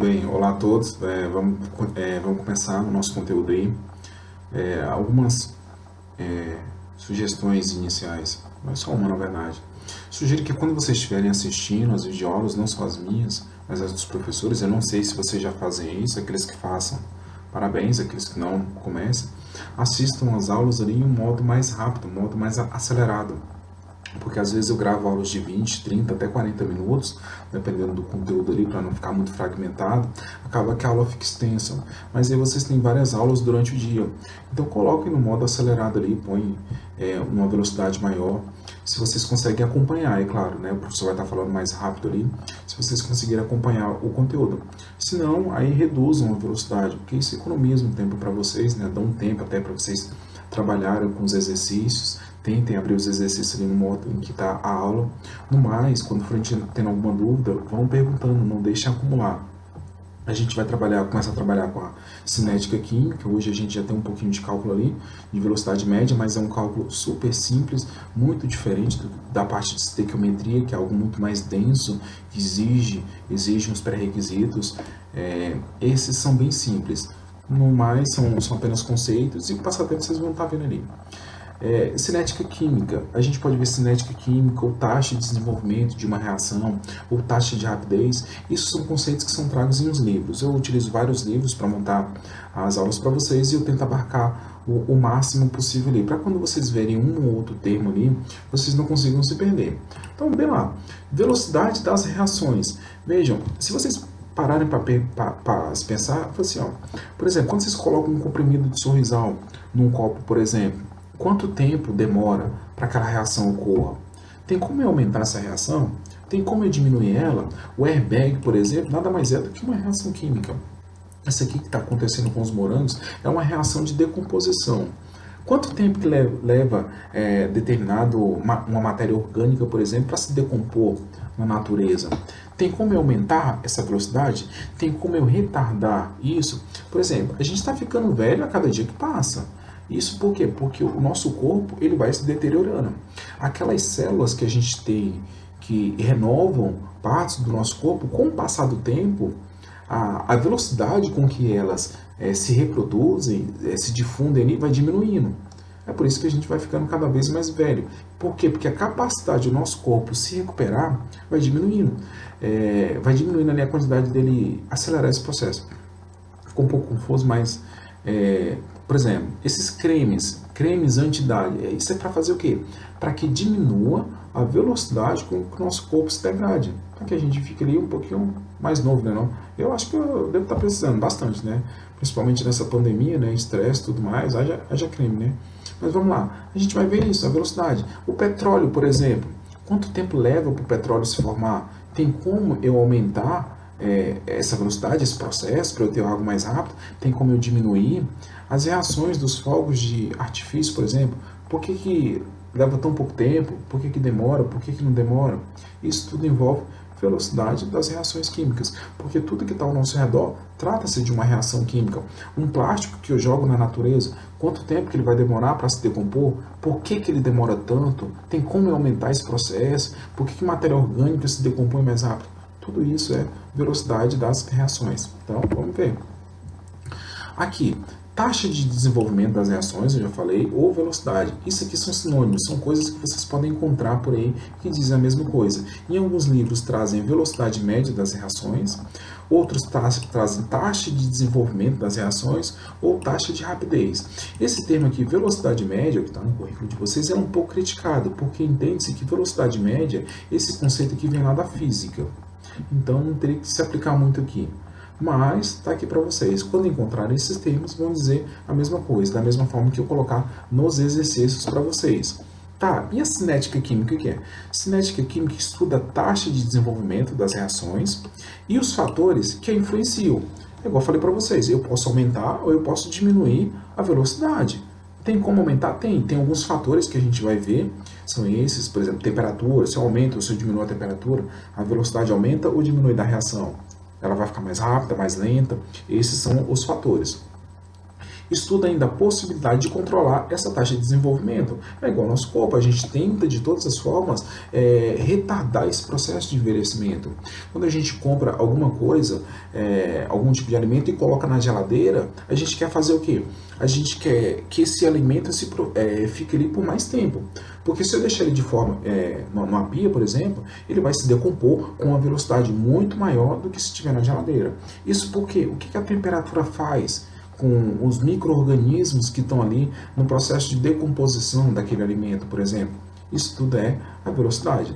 Bem, olá a todos. Vamos começar o nosso conteúdo aí. Algumas sugestões iniciais, não é só uma na verdade. Sugiro que quando vocês estiverem assistindo as videoaulas, não só as minhas, mas as dos professores, eu não sei se vocês já fazem isso, aqueles que façam, parabéns, aqueles que não comecem, assistam as aulas ali em um modo mais rápido, um modo mais acelerado. Porque às vezes eu gravo aulas de 20, 30 até 40 minutos, dependendo do conteúdo ali, para não ficar muito fragmentado, acaba que a aula fica extensa. Mas aí vocês têm várias aulas durante o dia. Então coloquem no modo acelerado ali, põe uma velocidade maior. Se vocês conseguem acompanhar, é claro, né? O professor vai estar falando mais rápido ali, se vocês conseguirem acompanhar o conteúdo. Se não, aí reduzam a velocidade, porque isso economiza um tempo para vocês, né? Dá um tempo até para vocês trabalharem com os exercícios. Tentem abrir os exercícios ali no modo em que está a aula. No mais, quando forem tendo alguma dúvida, vão perguntando, não deixem acumular. A gente vai começar a trabalhar com a cinética química. Hoje a gente já tem um pouquinho de cálculo ali, de velocidade média, mas é um cálculo super simples, muito diferente da parte de estequiometria, que é algo muito mais denso, que exige uns pré-requisitos. Esses são bem simples. No mais, são apenas conceitos e com o passar do tempo vocês vão estar vendo ali. Cinética química, a gente pode ver cinética química, ou taxa de desenvolvimento de uma reação, ou taxa de rapidez. Isso são conceitos que são tragos em uns livros. Eu utilizo vários livros para montar as aulas para vocês e eu tento abarcar o máximo possível ali, para quando vocês verem um ou outro termo ali, vocês não consigam se perder. Então, bem lá, velocidade das reações. Vejam, se vocês pararem para pensar, assim, ó, por exemplo, quando vocês colocam um comprimido de sorrisal num copo, por exemplo, quanto tempo demora para aquela reação ocorra? Tem como eu aumentar essa reação? Tem como eu diminuir ela? O airbag, por exemplo, nada mais é do que uma reação química. Essa aqui que está acontecendo com os morangos é uma reação de decomposição. Quanto tempo que leva uma matéria orgânica, por exemplo, para se decompor na natureza? Tem como eu aumentar essa velocidade? Tem como eu retardar isso? Por exemplo, a gente está ficando velho a cada dia que passa. Isso por quê? Porque o nosso corpo ele vai se deteriorando. Aquelas células que a gente tem que renovam partes do nosso corpo, com o passar do tempo, a velocidade com que elas se reproduzem, se difundem, vai diminuindo. É por isso que a gente vai ficando cada vez mais velho. Por quê? Porque a capacidade do nosso corpo se recuperar vai diminuindo. Vai diminuindo ali a quantidade dele acelerar esse processo. Ficou um pouco confuso, mas... por exemplo, esses cremes anti-idade, isso é para fazer o quê? Para que diminua a velocidade com que o nosso corpo se degrade, para que a gente fique ali um pouquinho mais novo, né? Não? Eu acho que eu devo estar precisando bastante, né? Principalmente nessa pandemia, né? Estresse e tudo mais, haja creme, né? Mas vamos lá, a gente vai ver isso, a velocidade. O petróleo, por exemplo, quanto tempo leva para o petróleo se formar? Tem como eu aumentar essa velocidade, esse processo, para eu ter algo mais rápido? Tem como eu diminuir? As reações dos fogos de artifício, por exemplo, por que leva tão pouco tempo? Por que demora? Por que não demora? Isso tudo envolve velocidade das reações químicas, porque tudo que está ao nosso redor trata-se de uma reação química. Um plástico que eu jogo na natureza, quanto tempo que ele vai demorar para se decompor? Por que ele demora tanto? Tem como eu aumentar esse processo? Por que matéria orgânica se decompõe mais rápido? Tudo isso é velocidade das reações. Então, vamos ver. Aqui, taxa de desenvolvimento das reações, eu já falei, ou velocidade. Isso aqui são sinônimos, são coisas que vocês podem encontrar por aí que dizem a mesma coisa. Em alguns livros trazem velocidade média das reações, outros trazem taxa de desenvolvimento das reações ou taxa de rapidez. Esse termo aqui, velocidade média, que está no currículo de vocês, é um pouco criticado, porque entende-se que velocidade média, esse conceito aqui vem lá da física. Então não teria que se aplicar muito aqui. Mas está aqui para vocês. Quando encontrarem esses termos, vão dizer a mesma coisa, da mesma forma que eu colocar nos exercícios para vocês. Tá, e a cinética química o que é? Cinética química estuda a taxa de desenvolvimento das reações e os fatores que a influenciam. É igual eu falei para vocês, eu posso aumentar ou eu posso diminuir a velocidade. Tem como aumentar? Tem alguns fatores que a gente vai ver, são esses, por exemplo, temperatura, se eu aumento ou se eu diminuo a temperatura, a velocidade aumenta ou diminui da reação. Ela vai ficar mais rápida, mais lenta, esses são os fatores. estuda ainda a possibilidade de controlar essa taxa de desenvolvimento. É igual ao nosso corpo, a gente tenta de todas as formas retardar esse processo de envelhecimento. Quando a gente compra alguma coisa, algum tipo de alimento e coloca na geladeira, a gente quer fazer o quê? A gente quer que esse alimento fique ali por mais tempo. Porque se eu deixar ele de forma, numa pia, por exemplo, ele vai se decompor com uma velocidade muito maior do que se estiver na geladeira. Isso porque o que a temperatura faz com os micro-organismos que estão ali no processo de decomposição daquele alimento, por exemplo? Isso tudo é a velocidade.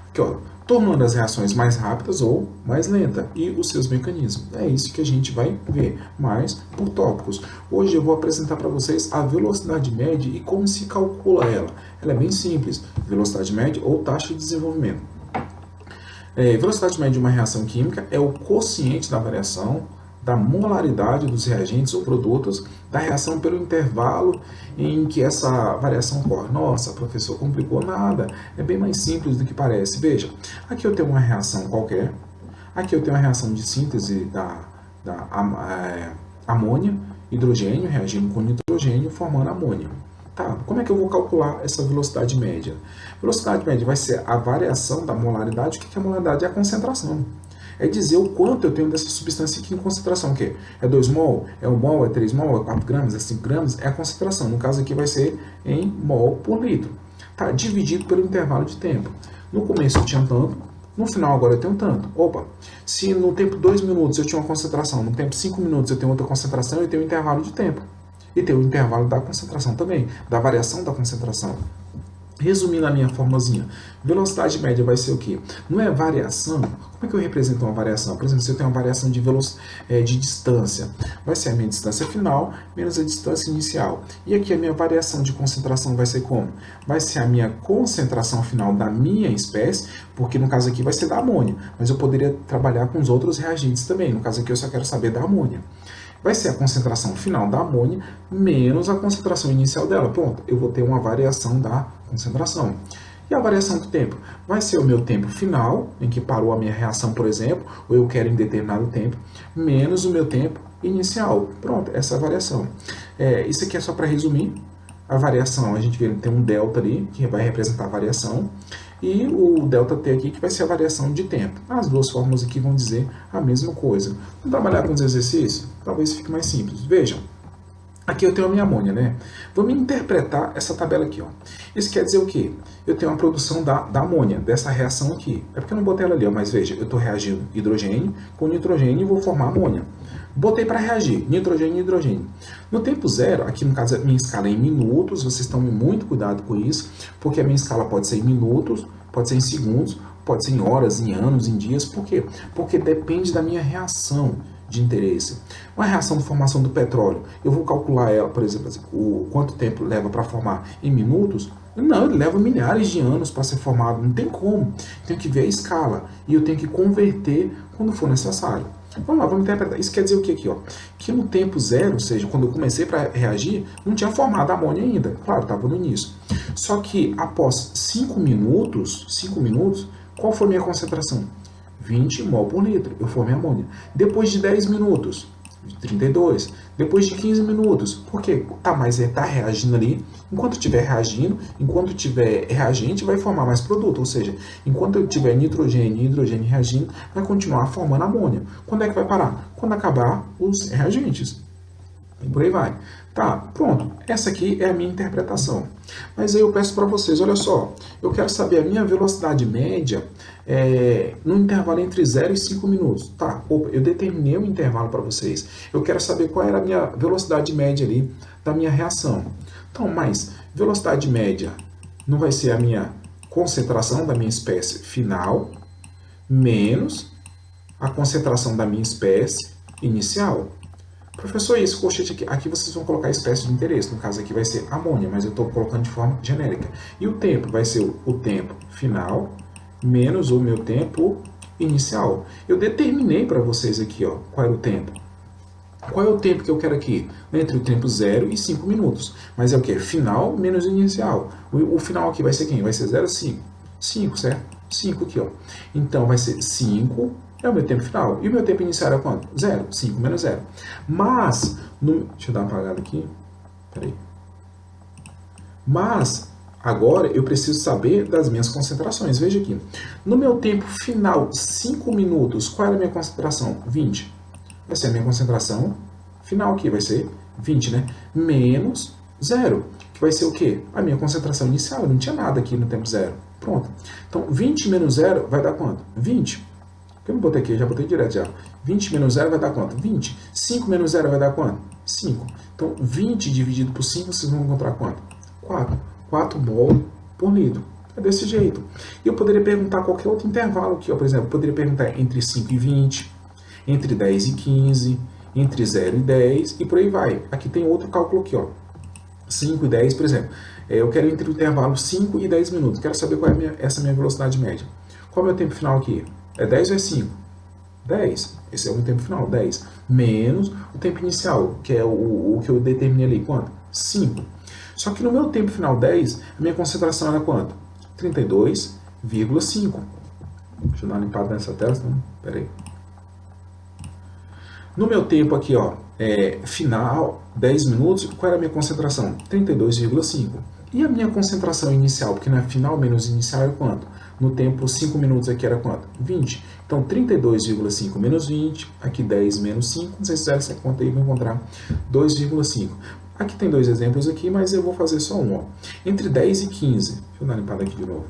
Aqui, ó, tornando as reações mais rápidas ou mais lentas e os seus mecanismos. É isso que a gente vai ver mais por tópicos. Hoje eu vou apresentar para vocês a velocidade média e como se calcula ela. Ela é bem simples, velocidade média ou taxa de desenvolvimento. Velocidade média de uma reação química é o quociente da variação da molaridade dos reagentes ou produtos da reação pelo intervalo em que essa variação ocorre. Nossa, professor, complicou nada. É bem mais simples do que parece. Veja, aqui eu tenho uma reação qualquer. Aqui eu tenho uma reação de síntese da amônia, hidrogênio, reagindo com nitrogênio, formando amônia. Tá, como é que eu vou calcular essa velocidade média? Velocidade média vai ser a variação da molaridade. O que é a molaridade? É a concentração. É dizer o quanto eu tenho dessa substância aqui em concentração. O quê? É 2 mol? É 1 mol? É 3 mol? É 4 gramas? É 5 gramas? É a concentração. No caso aqui vai ser em mol por litro. Tá? Dividido pelo intervalo de tempo. No começo eu tinha tanto, no final agora eu tenho tanto. Opa, se no tempo 2 minutos eu tinha uma concentração, no tempo 5 minutos eu tenho outra concentração, eu tenho um intervalo de tempo. E tem o intervalo da concentração também, da variação da concentração. Resumindo a minha formulazinha, velocidade média vai ser o quê? Não é variação. Como é que eu represento uma variação? Por exemplo, se eu tenho uma variação de distância, vai ser a minha distância final menos a distância inicial. E aqui a minha variação de concentração vai ser como? Vai ser a minha concentração final da minha espécie, porque no caso aqui vai ser da amônia, mas eu poderia trabalhar com os outros reagentes também. No caso aqui eu só quero saber da amônia. Vai ser a concentração final da amônia menos a concentração inicial dela. Pronto, eu vou ter uma variação da concentração. E a variação do tempo? Vai ser o meu tempo final, em que parou a minha reação, por exemplo, ou eu quero em determinado tempo, menos o meu tempo inicial. Pronto, essa é a variação. Isso aqui é só para resumir. A variação, a gente vê que tem um delta ali, que vai representar a variação, e o ΔT aqui, que vai ser a variação de tempo. As duas fórmulas aqui vão dizer a mesma coisa. Vamos trabalhar com os exercícios? Talvez fique mais simples. Vejam, aqui eu tenho a minha amônia, né? Vamos interpretar essa tabela aqui, ó. Isso quer dizer o quê? Eu tenho a produção da amônia, dessa reação aqui. É porque eu não botei ela ali, ó, mas veja, eu estou reagindo hidrogênio com nitrogênio e vou formar amônia. Botei para reagir, nitrogênio e hidrogênio. No tempo zero, aqui no caso a minha escala é em minutos, vocês tomem muito cuidado com isso, porque a minha escala pode ser em minutos, pode ser em segundos, pode ser em horas, em anos, em dias. Por quê? Porque depende da minha reação de interesse. Uma reação de formação do petróleo, eu vou calcular ela, por exemplo, o quanto tempo leva para formar em minutos? Não, ele leva milhares de anos para ser formado, não tem como. Tenho que ver a escala e eu tenho que converter quando for necessário. Vamos lá, vamos interpretar. Isso quer dizer o que aqui? Ó? Que no tempo zero, ou seja, quando eu comecei para reagir, não tinha formado a amônia ainda. Claro, estava no início. Só que após 5 minutos, qual foi a minha concentração? 20 mol por litro, eu formei amônia. Depois de 10 minutos, 32. Depois de 15 minutos, porque tá reagindo ali. Enquanto estiver reagindo, enquanto tiver reagente, vai formar mais produto. Ou seja, enquanto eu tiver nitrogênio e hidrogênio reagindo, vai continuar formando amônia. Quando é que vai parar? Quando acabar os reagentes. E por aí vai. Tá, pronto. Essa aqui é a minha interpretação. Mas aí eu peço para vocês, olha só, eu quero saber a minha velocidade média no intervalo entre 0 e 5 minutos. Tá, opa, eu determinei um intervalo para vocês. Eu quero saber qual era a minha velocidade média ali da minha reação. Então, mas velocidade média não vai ser a minha concentração da minha espécie final menos a concentração da minha espécie inicial. Professor, esse colchete aqui vocês vão colocar espécie de interesse. No caso aqui vai ser amônia, mas eu estou colocando de forma genérica. E o tempo vai ser o tempo final menos o meu tempo inicial. Eu determinei para vocês aqui, ó, qual era o tempo. Qual é o tempo que eu quero aqui? Entre o tempo 0 e 5 minutos. Mas é o que? Final menos inicial. O final aqui vai ser quem? Vai ser 0 a 5. 5, certo? 5 aqui, ó. Então vai ser 5 é o meu tempo final. E o meu tempo inicial era quanto? 0. 5 menos 0. Mas, deixa eu dar uma apagada aqui. Peraí. Mas, agora eu preciso saber das minhas concentrações. Veja aqui. No meu tempo final, 5 minutos, qual era a minha concentração? 20. Vai ser a minha concentração final aqui, vai ser 20, né? Menos 0, que vai ser o quê? A minha concentração inicial. Eu não tinha nada aqui no tempo 0. Pronto. Então, 20 menos 0 vai dar quanto? 20. Eu não botei aqui, eu já botei direto já. 20 menos 0 vai dar quanto? 20. 5 menos 0 vai dar quanto? 5. Então, 20 dividido por 5, vocês vão encontrar quanto? 4. 4 mol por litro. É desse jeito. E eu poderia perguntar qualquer outro intervalo aqui. Ó. Por exemplo, eu poderia perguntar entre 5 e 20, entre 10 e 15, entre 0 e 10, e por aí vai. Aqui tem outro cálculo aqui, ó. 5 e 10, por exemplo. Eu quero entre o intervalo 5 e 10 minutos. Quero saber qual é essa minha velocidade média. Qual é o meu tempo final aqui? É 10 ou é 5? 10. Esse é o meu tempo final, 10. Menos o tempo inicial, que é o que eu determinei ali. Quanto? 5. Só que no meu tempo final, 10, a minha concentração era quanto? 32,5. Deixa eu dar uma limpada nessa tela, senão... Pera aí. No meu tempo aqui, ó, final, 10 minutos, qual era a minha concentração? 32,5. E a minha concentração inicial, porque na final menos inicial é quanto? No tempo 5 minutos aqui era quanto? 20. Então, 32,5 menos 20, aqui 10 menos 5, não sei se fizer essa conta aí, vou encontrar 2,5. Aqui tem dois exemplos aqui, mas eu vou fazer só um. Ó. Entre 10 e 15, deixa eu dar uma limpada aqui de novo.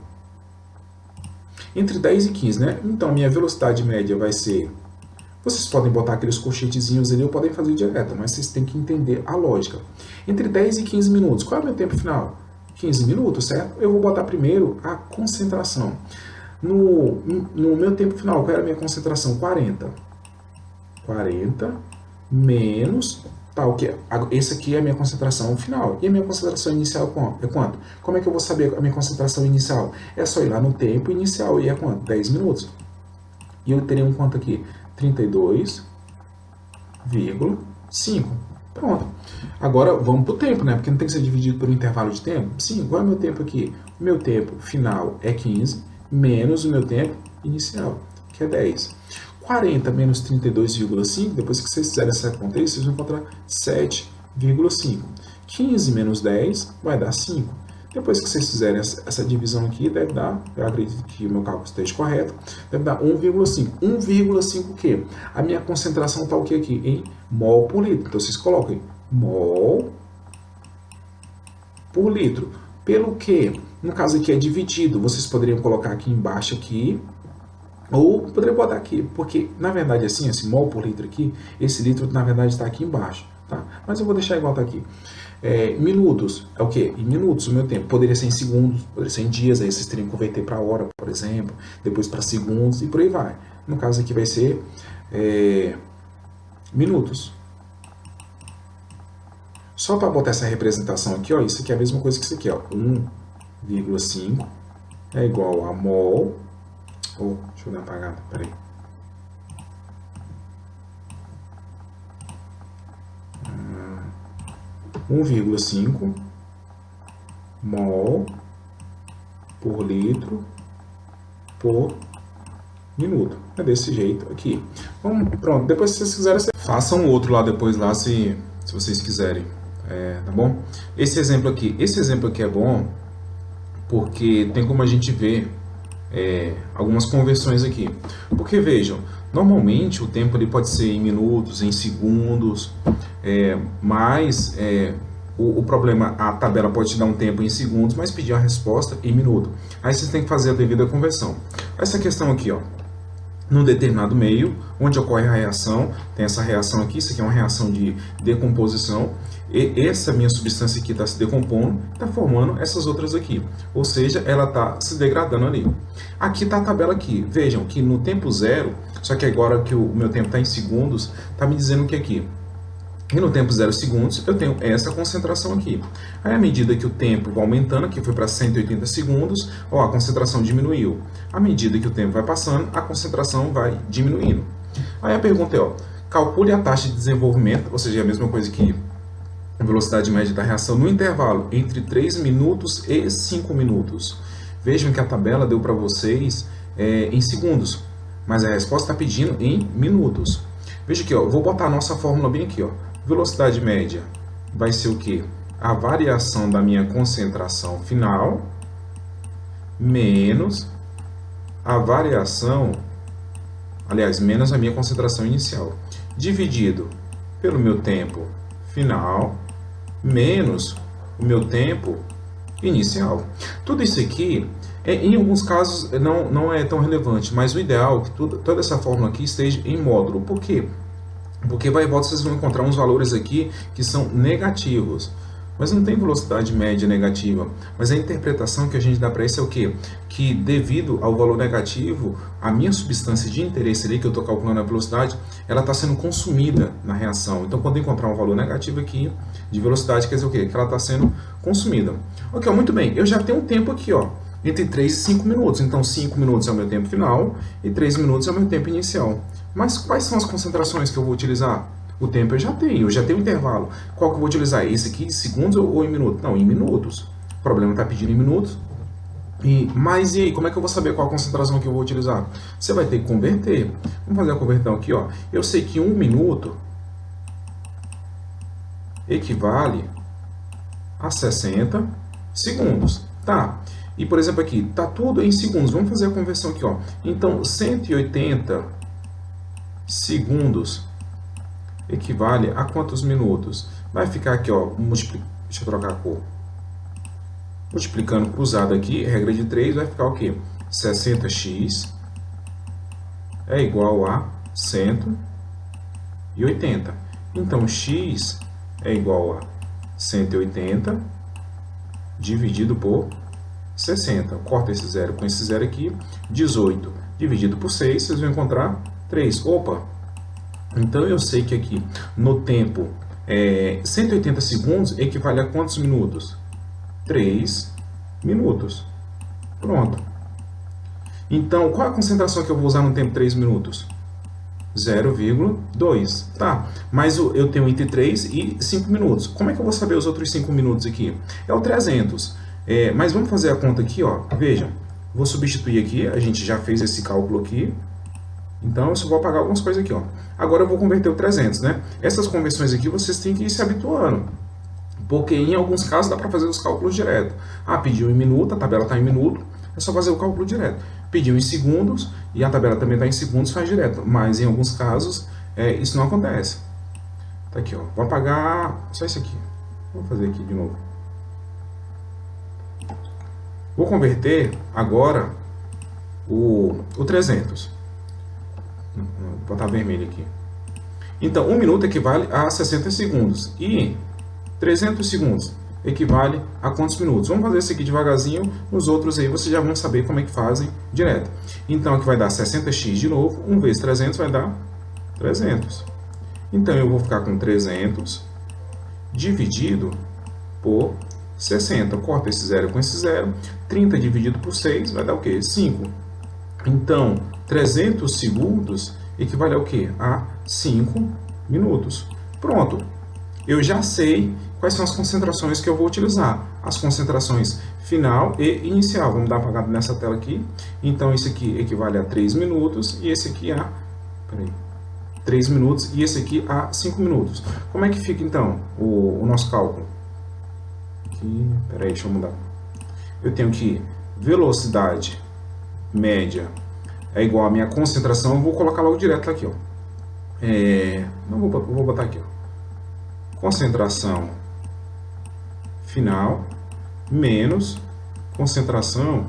Entre 10 e 15, né? Então, minha velocidade média vai ser... Vocês podem botar aqueles colchetezinhos ali ou podem fazer direto, mas vocês têm que entender a lógica. Entre 10 e 15 minutos, qual é o meu tempo final? 15 minutos, certo? Eu vou botar primeiro a concentração. No meu tempo final, qual era a minha concentração? 40. 40 menos... Tá, ok. Esse aqui é a minha concentração final. E a minha concentração inicial é quanto? Como é que eu vou saber a minha concentração inicial? É só ir lá no tempo inicial. E é quanto? 10 minutos. E eu teria um quanto aqui? 32,5. Pronto. Agora vamos para o tempo, né? Porque não tem que ser dividido por um intervalo de tempo. Sim, qual é o meu tempo aqui? O meu tempo final é 15, menos o meu tempo inicial, que é 10. 40 menos 32,5, depois que vocês fizerem essa conta aí, vocês vão encontrar 7,5. 15 menos 10 vai dar 5. Depois que vocês fizerem essa divisão aqui, deve dar, eu acredito que o meu cálculo esteja correto, deve dar 1,5. 1,5 o quê? A minha concentração está o que aqui? Em mol por litro. Então, vocês colocam aí, mol por litro. Pelo que, no caso aqui é dividido, vocês poderiam colocar aqui embaixo aqui, ou poderia botar aqui, porque na verdade assim, esse mol por litro aqui, esse litro na verdade está aqui embaixo, tá? Mas eu vou deixar igual tá aqui. Minutos, é o que? Em minutos o meu tempo, poderia ser em segundos, poderia ser em dias, aí vocês teriam que converter para hora, por exemplo, depois para segundos e por aí vai. No caso aqui vai ser minutos. Só para botar essa representação aqui, ó, isso aqui é a mesma coisa que isso aqui, ó, 1,5 é igual a mol. Deixa eu dar uma apagada, peraí. Uh, 1,5 mol por litro por minuto. É desse jeito aqui. Pronto, depois se vocês quiserem, façam outro lá depois, lá se vocês quiserem. Tá bom? Esse exemplo aqui é bom porque tem como a gente ver algumas conversões aqui. Porque vejam, normalmente o tempo ali pode ser em minutos, em segundos, mas o problema, a tabela pode te dar um tempo em segundos, mas pedir a resposta em minuto. Aí vocês têm que fazer a devida conversão. Essa questão aqui, ó, num determinado meio, onde ocorre a reação, tem essa reação aqui, isso aqui é uma reação de decomposição, e essa minha substância aqui está se decompondo, está formando essas outras aqui, ou seja, ela está se degradando ali. Aqui está a tabela aqui, vejam que no tempo zero, só que agora que o meu tempo está em segundos, está me dizendo que aqui, e no tempo 0 segundos, eu tenho essa concentração aqui. Aí, à medida que o tempo vai aumentando, aqui foi para 180 segundos, ó, a concentração diminuiu. À medida que o tempo vai passando, a concentração vai diminuindo. Aí a pergunta é, ó, calcule a taxa de desenvolvimento, ou seja, é a mesma coisa que a velocidade média da reação no intervalo entre 3 minutos e 5 minutos. Vejam que a tabela deu para vocês em segundos. mas a resposta está pedindo em minutos. Veja aqui, ó, vou botar a nossa fórmula bem aqui, ó. Velocidade média vai ser o quê? A variação da minha concentração final menos a variação, aliás, menos a minha concentração inicial, dividido pelo meu tempo final menos o meu tempo inicial. Tudo isso aqui, em alguns casos, não é tão relevante, mas o ideal é que toda essa fórmula aqui esteja em módulo. Por quê? Porque vai e volta vocês vão encontrar uns valores aqui que são negativos. Mas não tem velocidade média negativa. Mas a interpretação que a gente dá para isso é o quê? Que devido ao valor negativo, a minha substância de interesse ali, que eu estou calculando a velocidade, ela está sendo consumida na reação. Então, quando eu encontrar um valor negativo aqui de velocidade, quer dizer o quê? Que ela está sendo consumida. Ok, muito bem. Eu já tenho um tempo aqui, ó, entre 3 e 5 minutos. Então, 5 minutos é o meu tempo final e 3 minutos é o meu tempo inicial. Mas quais são as concentrações que eu vou utilizar? O tempo eu já tenho intervalo. Qual que eu vou utilizar? Esse aqui, segundos ou em minutos? Não, em minutos. O problema está pedindo em minutos. Mas e aí, como é que eu vou saber qual a concentração que eu vou utilizar? Você vai ter que converter. Vamos fazer a conversão aqui, ó. Eu sei que 1 minuto equivale a 60 segundos. Tá. E, por exemplo, aqui, tá tudo em segundos. Vamos fazer a conversão aqui, ó. Então, 180 segundos equivale a quantos minutos? Vai ficar aqui, ó, deixa eu trocar a cor. Multiplicando cruzado aqui, regra de 3, vai ficar o quê? 60x é igual a 180. Então, x é igual a 180 dividido por 60. Corta esse zero com esse zero aqui. 18 dividido por 6, vocês vão encontrar 3. Opa! Então, eu sei que aqui, no tempo, 180 segundos equivale a quantos minutos? 3 minutos. Pronto. Então, qual a concentração que eu vou usar no tempo 3 minutos? 0,2. Tá, mas eu tenho entre 3 e 5 minutos. Como é que eu vou saber os outros 5 minutos aqui? É o 300. Mas vamos fazer a conta aqui, ó. Veja, vou substituir aqui, a gente já fez esse cálculo aqui. Então, eu só vou apagar algumas coisas aqui, ó. Agora eu vou converter o 300, né? Essas conversões aqui vocês têm que ir se habituando. Porque em alguns casos dá para fazer os cálculos direto. Ah, pediu em minuto, a tabela está em minuto, é só fazer o cálculo direto. Pediu em segundos e a tabela também está em segundos, faz direto. Mas em alguns casos isso não acontece. Tá aqui, ó. Vou apagar só isso aqui. Vou fazer aqui de novo. Vou converter agora o 300. Vou botar vermelho aqui. Então, 1 minuto equivale a 60 segundos. E 300 segundos equivale a quantos minutos? Vamos fazer isso aqui devagarzinho. Nos outros aí vocês já vão saber como é que fazem direto. Então, aqui vai dar 60x de novo. 1 vezes 300 vai dar 300. Então, eu vou ficar com 300 dividido por 60. Corta esse zero com esse zero. 30 dividido por 6 vai dar o quê? 5. Então, 300 segundos equivale ao quê? A 5 minutos. Pronto. Eu já sei quais são as concentrações que eu vou utilizar. As concentrações final e inicial. Vamos dar uma apagada nessa tela aqui. Então, esse aqui equivale a 3 minutos e esse aqui a 3 minutos e esse aqui a 5 minutos. Como é que fica, então, o nosso cálculo? Aqui, peraí, deixa eu mudar. Eu tenho que velocidade média é igual a minha concentração. Eu vou colocar logo direto aqui, ó. Não vou botar aqui, ó. Concentração final menos concentração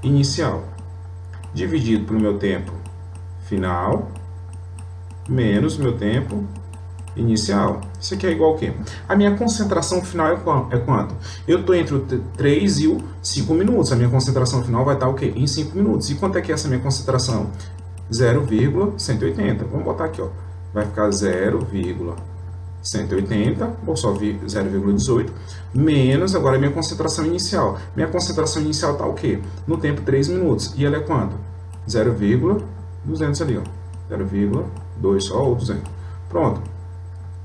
inicial dividido pelo meu tempo final menos meu tempo inicial. Isso aqui é igual ao quê? A minha concentração final é quanto? Eu estou entre o 3 e o 5 minutos. A minha concentração final vai estar o quê? Em 5 minutos. E quanto é que é essa minha concentração? 0,180. Vamos botar aqui, ó. Vai ficar 0,180, ou só 0,18, menos agora a minha concentração inicial. Minha concentração inicial está o quê? No tempo 3 minutos. E ela é quanto? 0,200 ali, ó. 0,2 só ou 200. Pronto.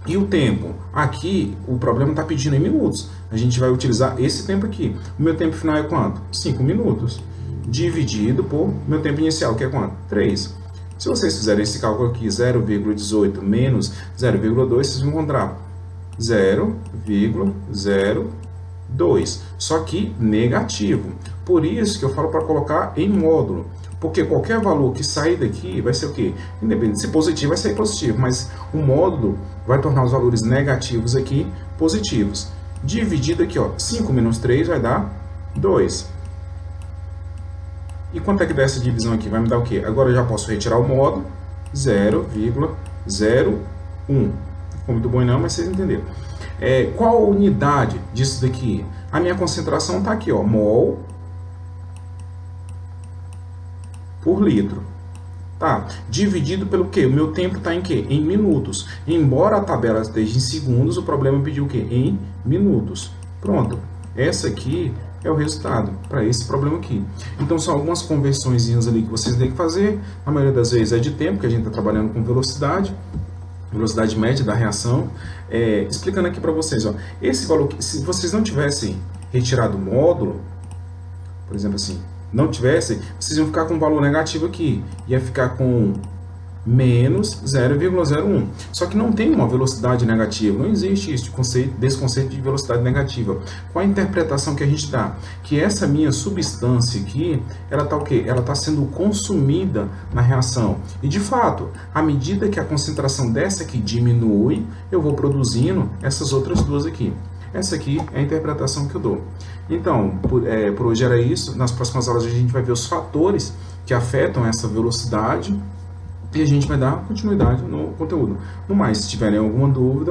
E o tempo? Aqui o problema está pedindo em minutos. A gente vai utilizar esse tempo aqui. O meu tempo final é quanto? 5 minutos. dividido por meu tempo inicial, que é quanto? 3. Se vocês fizerem esse cálculo aqui, 0,18 menos 0,2, vocês vão encontrar 0,02. Só que negativo. Por isso que eu falo para colocar em módulo. Porque qualquer valor que sair daqui vai ser o quê? Independente de ser positivo, vai ser positivo. Mas o módulo vai tornar os valores negativos aqui positivos. Dividido aqui, ó, 5 menos 3 vai dar 2. E quanto é que dá essa divisão aqui? Vai me dar o quê? Agora eu já posso retirar o módulo, 0,01. Não ficou muito bom não, mas vocês entenderam. Qual a unidade disso daqui? A minha concentração está aqui, ó, mol por litro. Tá? Dividido pelo quê? O meu tempo está em quê? Em minutos. Embora a tabela esteja em segundos, o problema pediu o quê? Em minutos. Pronto. Essa aqui é o resultado para esse problema aqui. Então, são algumas conversõezinhas ali que vocês têm que fazer. A maioria das vezes é de tempo, que a gente está trabalhando com velocidade média da reação. Explicando aqui para vocês, ó, esse valor, se vocês não tivessem retirado o módulo, por exemplo assim, não tivessem, vocês iam ficar com um valor negativo aqui, ia ficar com menos 0,01. Só que não tem uma velocidade negativa, não existe desse conceito de velocidade negativa. Qual a interpretação que a gente dá? Que essa minha substância aqui, ela está o quê? Ela está sendo consumida na reação. E de fato, à medida que a concentração dessa aqui diminui, eu vou produzindo essas outras duas aqui. Essa aqui é a interpretação que eu dou. Então, por hoje era isso. Nas próximas aulas a gente vai ver os fatores que afetam essa velocidade e a gente vai dar continuidade no conteúdo. No mais, se tiverem alguma dúvida,